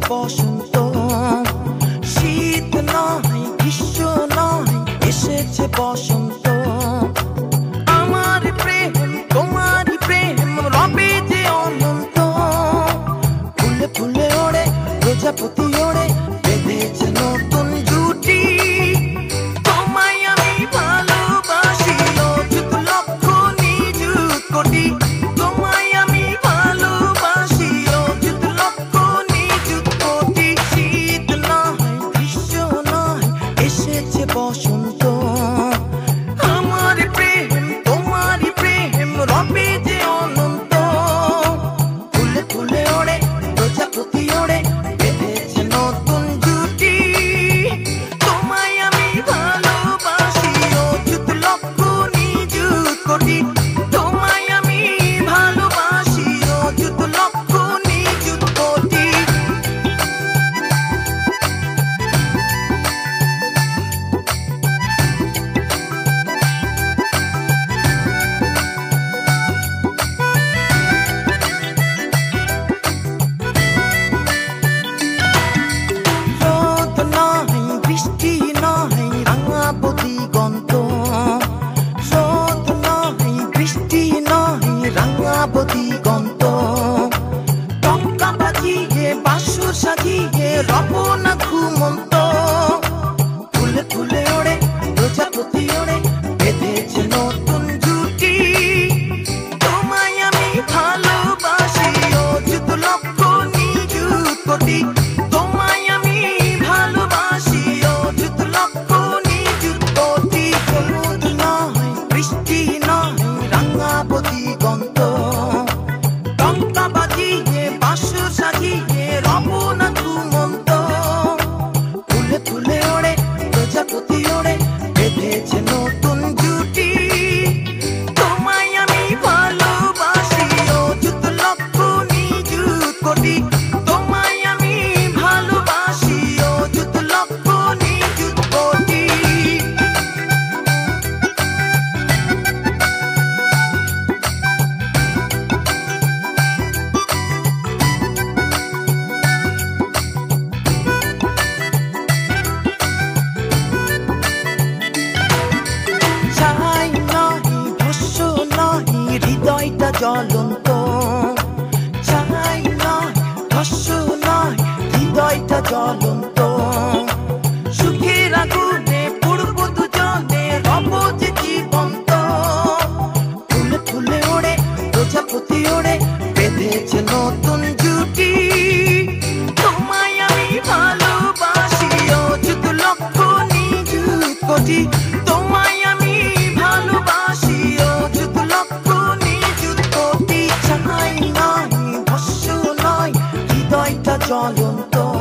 বসন্ত শীত নয় গ্রীষ্ম নয় এসেছে বসন্ত আমার প্রেম তোমার প্রেম রবে যে অনন্ত ফুলে ফুলে ওড়ে প্রজাপতি ওড়ে বেঁধেছে নতুন জুটি তোমায় আমি ভালোবাসি অযুত লক্ষ নিযুত কোটি তোমায় আমি ভালোবাসি অযুত লক্ষ নিযুত কোটি শীত নয় গ্রীষ্ম নয় এসেছে বসন্ত আমার প্রেম তোমার প্রেম রবে যে অনন্ত ফুলে ফুলে ওড়ে প্রজাপতি ওড়ে বেঁধেছে নতুন জুটি তোমায় আমি ভালোবাসি অযুত লক্ষ নিযুত কোটি তোমায় আমি ভালোবাসি অযুত লক্ষ নিযুত কোটি রোদ নয় বৃষ্টি নয় রাঙাবো দিগন্ত রোদ নয় বৃষ্টি নয় রাঙাবো দিগন্ত টঙ্কা বাজিয়ে বাঁশর সাজিয়ে রব না ঘুমন্ত ফুলে ফুলে ওড়ে প্রজাপতি ওড়ে বেঁধেছে নতুন জুটি তোমায় আমি ভালোবাসি অযুত লক্ষ নিযুত কোটি